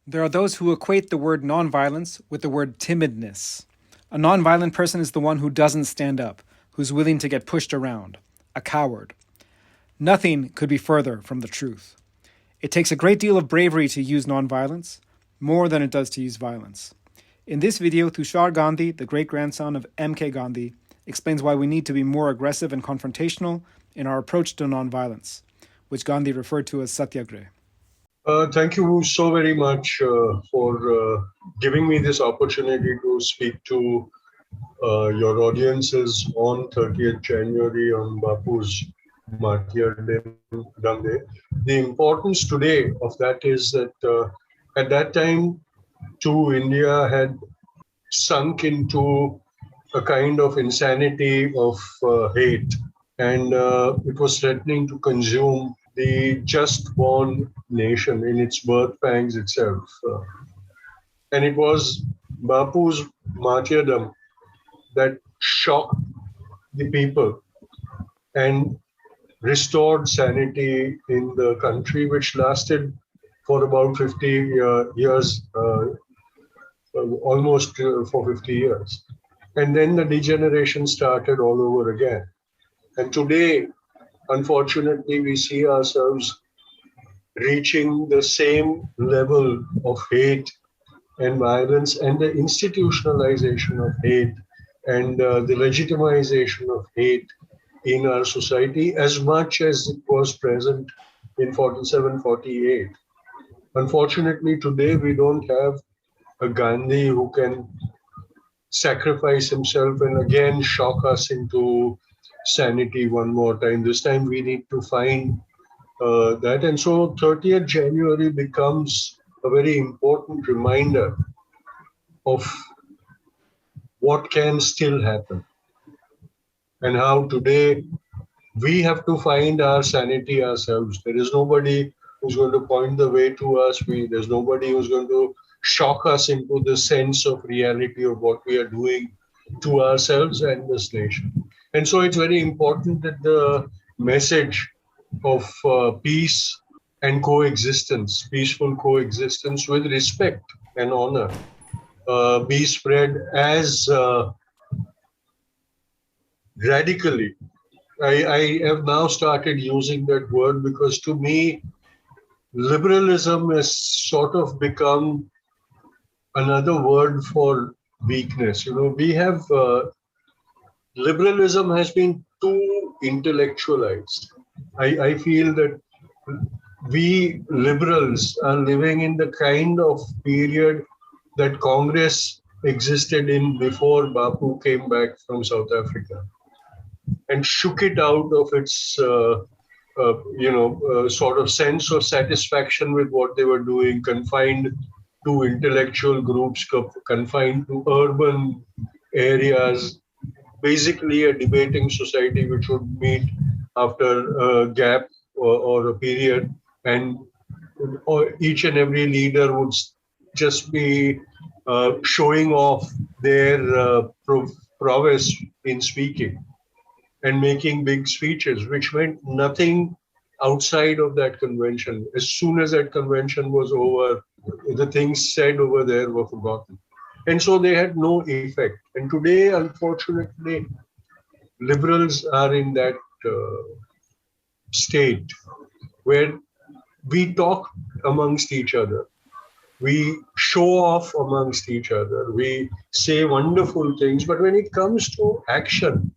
There are those who equate the word nonviolence with the word timidness. A nonviolent person is the one who doesn't stand up, who's willing to get pushed around, a coward. Nothing could be further from the truth. It takes a great deal of bravery to use nonviolence, more than it does to use violence. In this video, Tushar Gandhi, the great-grandson of M.K. Gandhi, explains why we need to be more aggressive and confrontational in our approach to nonviolence, which Gandhi referred to as Satygraha. Thank you so very much for giving me this opportunity to speak to your audiences on 30th January on Bapu's Martyrdom Day. The importance today of that is that at that time, too, India had sunk into a kind of insanity of hate, and it was threatening to consume the just born nation in its birth pangs itself. And it was Bapu's martyrdom that shocked the people and restored sanity in the country, which lasted for about 50 years, almost for 50 years. And then the degeneration started all over again. And today, unfortunately, we see ourselves reaching the same level of hate and violence and the institutionalization of hate and the legitimization of hate in our society as much as it was present in 47, 48. Unfortunately, today we don't have a Gandhi who can sacrifice himself and again shock us into sanity one more time. This time we need to find that. And so 30th January becomes a very important reminder of what can still happen and how today we have to find our sanity ourselves. There is nobody who's going to point the way to us. There's nobody who's going to shock us into the sense of reality of what we are doing to ourselves and this nation. And so it's very important that the message of peace and coexistence, peaceful coexistence with respect and honor, be spread as radically. I have now started using that word because to me, liberalism has sort of become another word for weakness. You know, we have liberalism has been too intellectualized. I feel that we liberals are living in the kind of period that Congress existed in before Bapu came back from South Africa and shook it out of its sort of sense of satisfaction with what they were doing, confined to intellectual groups, confined to urban areas, basically a debating society which would meet after a gap or a period, and each and every leader would just be showing off their prowess in speaking and making big speeches, which meant nothing outside of that convention. As soon as that convention was over, the things said over there were forgotten. And so they had no effect. And today, unfortunately, liberals are in that state where we talk amongst each other. We show off amongst each other. We say wonderful things. But when it comes to action,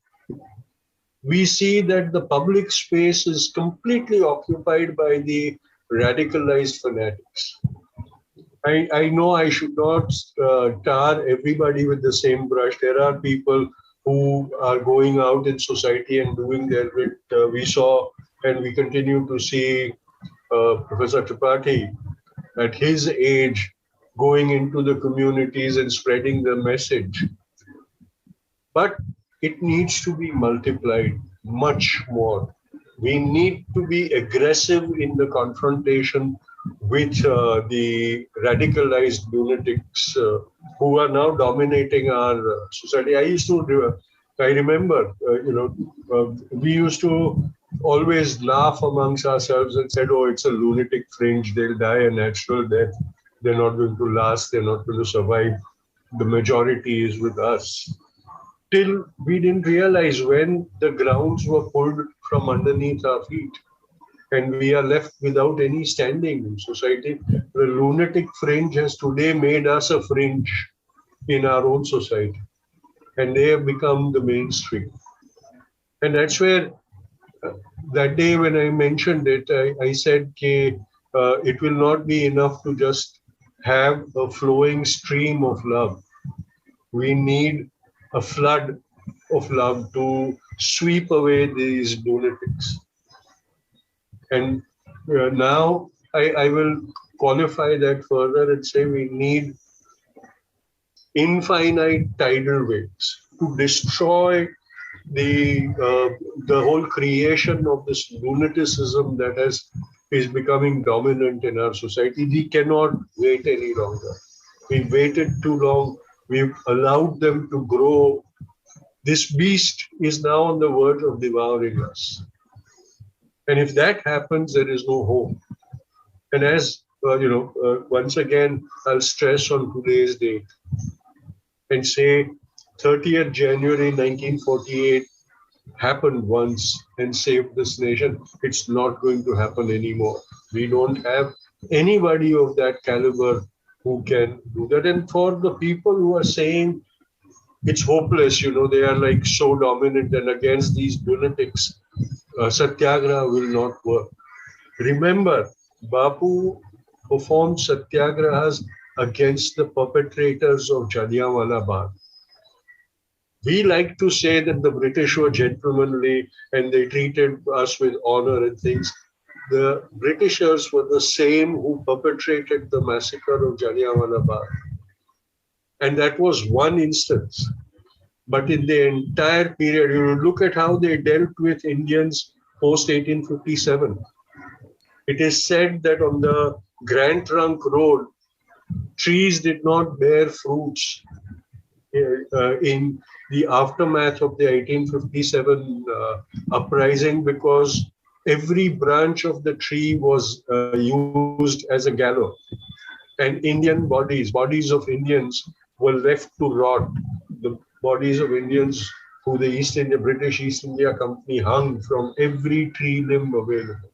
we see that the public space is completely occupied by the radicalized fanatics. I know I should not tar everybody with the same brush. There are people who are going out in society and doing their bit. We saw and we continue to see Professor Tripathi at his age going into the communities and spreading the message. But it needs to be multiplied much more. We need to be aggressive in the confrontation with the radicalized lunatics who are now dominating our society. I remember, we used to always laugh amongst ourselves and said, oh, it's a lunatic fringe, they'll die a natural death. they're not going to last, they're not going to survive. The majority is with us. Till we didn't realize when the grounds were pulled from underneath our feet and we are left without any standing in society. The lunatic fringe has today made us a fringe in our own society, and they have become the mainstream. And that's where that day when I mentioned it, I said it will not be enough to just have a flowing stream of love. We need a flood of love to sweep away these lunatics. And now I will qualify that further and say we need infinite tidal waves to destroy the whole creation of this lunaticism that is becoming dominant in our society. We cannot wait any longer. We waited too long. We've allowed them to grow. This beast is now on the verge of devouring us. And if that happens, there is no hope. And as once again, I'll stress on today's date and say 30th January 1948 happened once and saved this nation. It's not going to happen anymore. We don't have anybody of that caliber who can do that. And for the people who are saying it's hopeless, they are like so dominant and against these lunatics, Satyagraha will not work. Remember, Bapu performed Satyagrahas against the perpetrators of Jallianwala Bagh. We like to say that the British were gentlemanly and they treated us with honor and things. The Britishers were the same who perpetrated the massacre of Jallianwala Bagh. And that was one instance. But in the entire period, you look at how they dealt with Indians post 1857. It is said that on the Grand Trunk Road, trees did not bear fruits in the aftermath of the 1857 uprising because every branch of the tree was used as a gallows. And Indian bodies of Indians were left to rot. The bodies of Indians who the British East India Company hung from every tree limb available.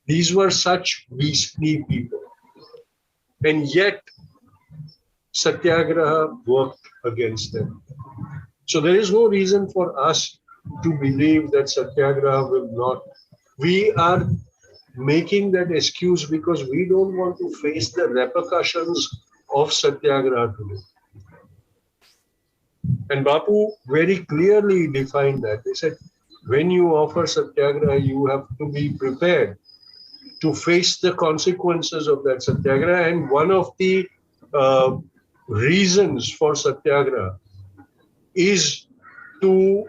These were such beastly people. And yet, Satyagraha worked against them. So there is no reason for us to believe that Satyagraha will not. We are making that excuse because we don't want to face the repercussions of Satyagraha today. And Bapu very clearly defined that. They said, when you offer Satyagraha, you have to be prepared to face the consequences of that Satyagraha. And one of the reasons for Satyagraha is to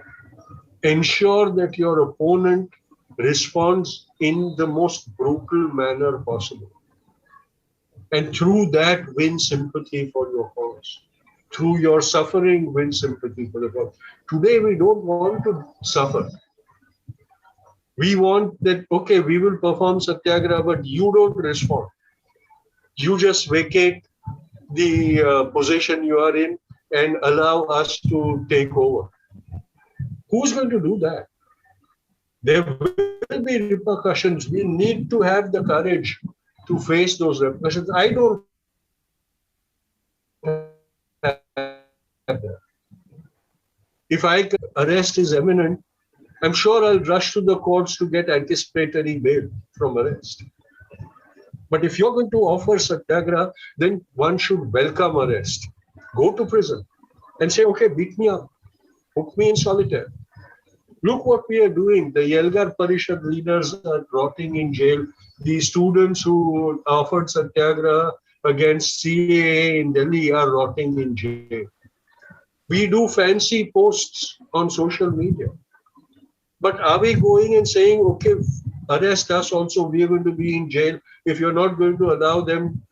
ensure that your opponent responds in the most brutal manner possible. And through that, win sympathy for your cause. Through your suffering, win sympathy for the cause. Today, we don't want to suffer. We want that, okay, we will perform Satyagraha, but you don't respond. You just vacate the position you are in and allow us to take over. Who's going to do that? There will be repercussions. We need to have the courage to face those repercussions. I don't have that. If arrest is imminent, I'm sure I'll rush to the courts to get anticipatory bail from arrest. But if you're going to offer Satyagraha, then one should welcome arrest. Go to prison and say, okay, beat me up. Put me in solitaire. Look what we are doing. The Yelgar Parishad leaders are rotting in jail. The students who offered Satyagraha against CAA in Delhi are rotting in jail. We do fancy posts on social media. But are we going and saying, okay, arrest us also, we are going to be in jail. If you're not going to allow them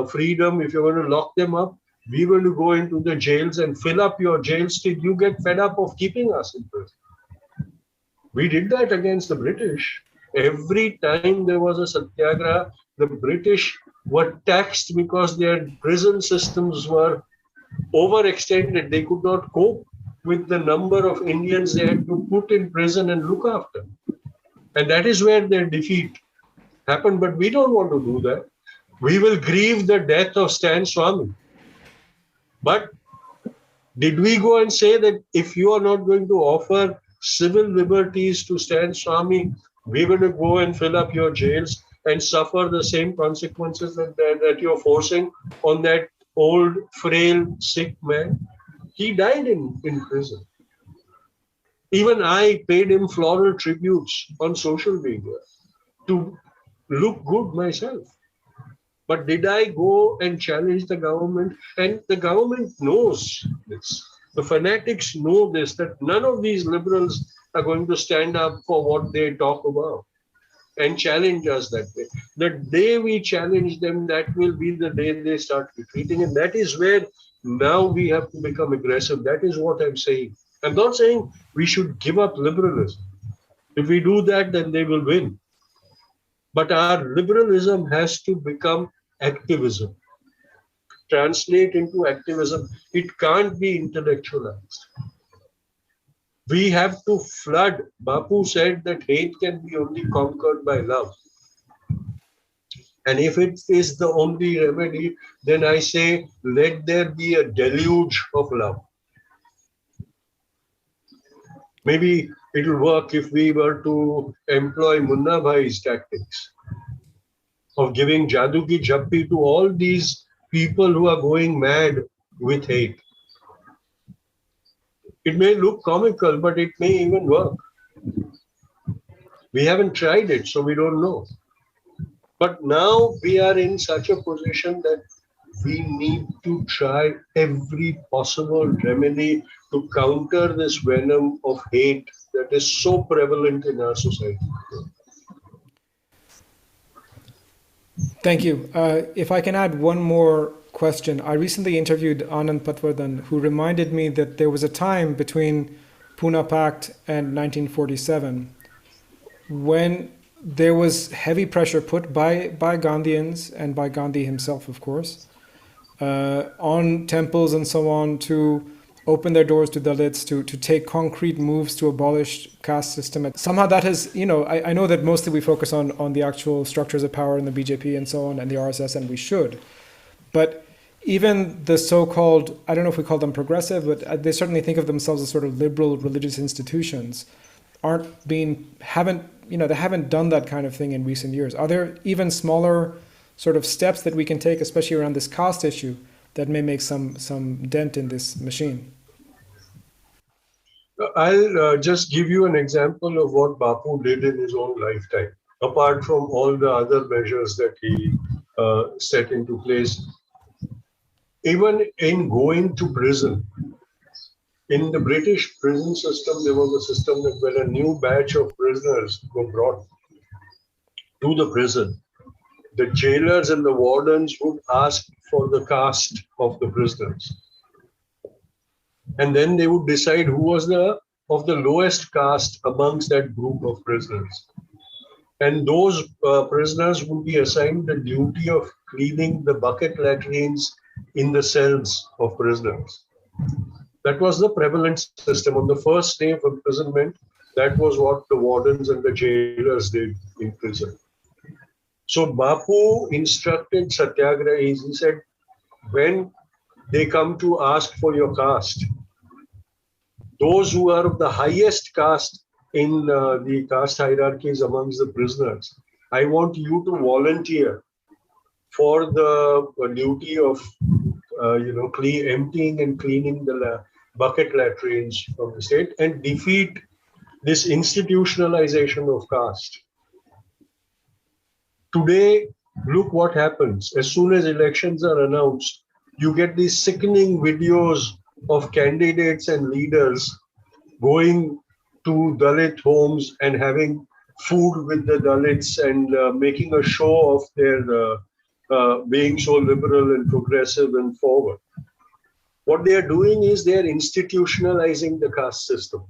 freedom, if you're going to lock them up, we're going to go into the jails and fill up your jails till you get fed up of keeping us in prison. We did that against the British. Every time there was a Satyagraha, the British were taxed because their prison systems were overextended. They could not cope with the number of Indians they had to put in prison and look after. And that is where their defeat happened. But we don't want to do that. We will grieve the death of Stan Swami. But did we go and say that if you are not going to offer civil liberties to Stan Swami, we're going to go and fill up your jails and suffer the same consequences that you're forcing on that old, frail, sick man? He died in prison. Even I paid him floral tributes on social media to look good myself. But did I go and challenge the government? And the government knows this. The fanatics know this, that none of these liberals are going to stand up for what they talk about and challenge us that way. The day we challenge them, that will be the day they start retreating. And that is where now we have to become aggressive. That is what I'm saying. I'm not saying we should give up liberalism. If we do that, then they will win. But our liberalism has to become activism, translate into activism. It can't be intellectualized. We have to flood. Bapu said that hate can be only conquered by love. And if it is the only remedy, then I say, let there be a deluge of love. Maybe it will work if we were to employ Munna Bhai's tactics of giving Jadoo Ki Jappi to all these people who are going mad with hate. It may look comical, but it may even work. We haven't tried it, so we don't know. But now we are in such a position that we need to try every possible remedy to counter this venom of hate that is so prevalent in our society. Thank you. If I can add one more question. I recently interviewed Anand Patwardhan, who reminded me that there was a time between Pune Pact and 1947 when there was heavy pressure put by Gandhians and by Gandhi himself, of course, on temples and so on to open their doors to Dalits, to take concrete moves to abolish caste system. And somehow that has, I know that mostly we focus on the actual structures of power in the BJP and so on and the RSS, and we should. But even the so-called, I don't know if we call them progressive, but they certainly think of themselves as sort of liberal religious institutions, they haven't done that kind of thing in recent years. Are there even smaller sort of steps that we can take, especially around this caste issue, that may make some dent in this machine? I'll just give you an example of what Bapu did in his own lifetime, apart from all the other measures that he set into place. Even in going to prison, in the British prison system, there was a system that when a new batch of prisoners were brought to the prison, the jailers and the wardens would ask for the caste of the prisoners. And then they would decide who was of the lowest caste amongst that group of prisoners. And those prisoners would be assigned the duty of cleaning the bucket latrines in the cells of prisoners. That was the prevalent system. On the first day of imprisonment, that was what the wardens and the jailers did in prison. So Bapu instructed Satygrahis. He said, when they come to ask for your caste, those who are of the highest caste in the caste hierarchies amongst the prisoners, I want you to volunteer for the duty of emptying and cleaning the bucket latrines of the state and defeat this institutionalization of caste. Today, look what happens. As soon as elections are announced, you get these sickening videos of candidates and leaders going to Dalit homes and having food with the Dalits and making a show of their being so liberal and progressive and forward. What they are doing is they are institutionalizing the caste system.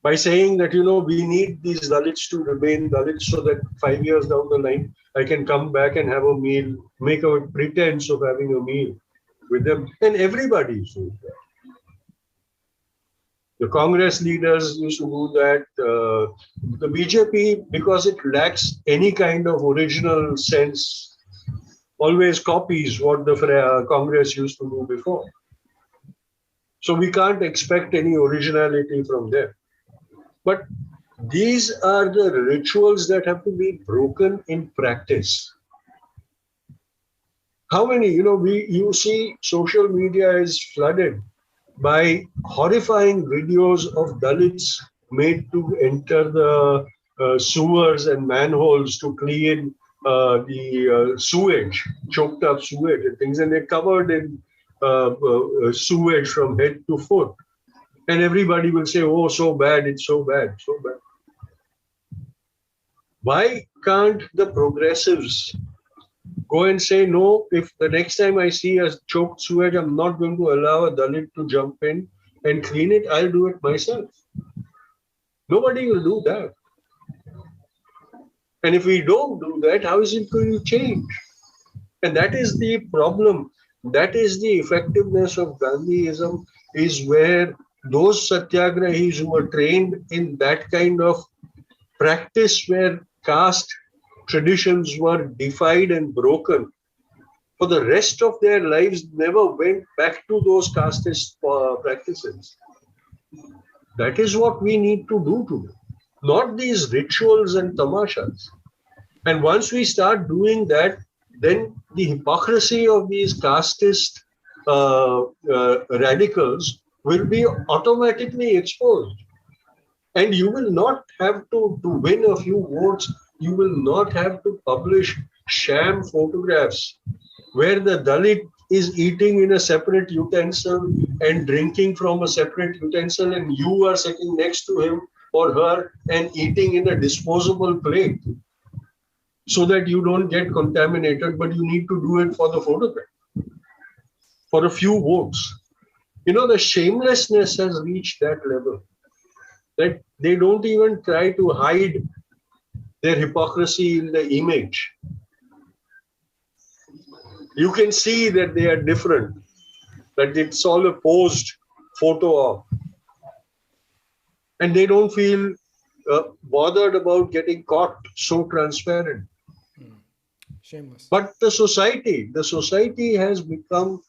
by saying that, we need these Dalits to remain Dalits so that 5 years down the line, I can come back and have a meal, make a pretense of having a meal with them. And everybody is doing that. The Congress leaders used to do that. The BJP, because it lacks any kind of original sense, always copies what the Congress used to do before. So we can't expect any originality from them. But these are the rituals that have to be broken in practice. How many, you see social media is flooded by horrifying videos of Dalits made to enter the sewers and manholes to clean the sewage, choked up sewage and things, and they're covered in sewage from head to foot. And everybody will say, oh, so bad, it's so bad, so bad. Why can't the progressives go and say, no, if the next time I see a choked sewage, I'm not going to allow a Dalit to jump in and clean it, I'll do it myself. Nobody will do that. And if we don't do that, how is it going to change? And that is the problem. That is the effectiveness of Gandhiism, is where those satyagrahis who were trained in that kind of practice where caste traditions were defied and broken, for the rest of their lives never went back to those casteist practices. That is what we need to do today, not these rituals and tamashas. And once we start doing that, then the hypocrisy of these casteist radicals will be automatically exposed. And you will not have to win a few votes, you will not have to publish sham photographs where the Dalit is eating in a separate utensil and drinking from a separate utensil, and you are sitting next to him or her and eating in a disposable plate, so that you don't get contaminated, but you need to do it for the photograph, for a few votes. The shamelessness has reached that level that they don't even try to hide their hypocrisy in the image. You can see that they are different, that it's all a posed photo of. And they don't feel bothered about getting caught so transparent. Shameless. But the society has become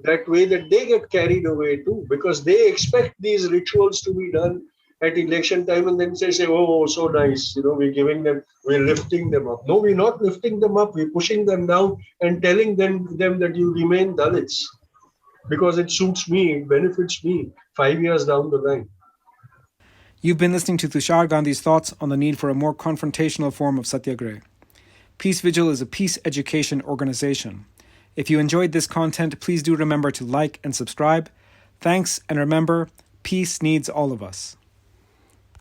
that way, that they get carried away too, because they expect these rituals to be done at election time, and then they say, oh, so nice, we're lifting them up. No, we're not lifting them up, we're pushing them down and telling them that you remain Dalits because it suits me, it benefits me 5 years down the line. You've been listening to Tushar Gandhi's thoughts on the need for a more confrontational form of Satyagraha. Peace Vigil is a peace education organization. If you enjoyed this content, please do remember to like and subscribe. Thanks, and remember, peace needs all of us.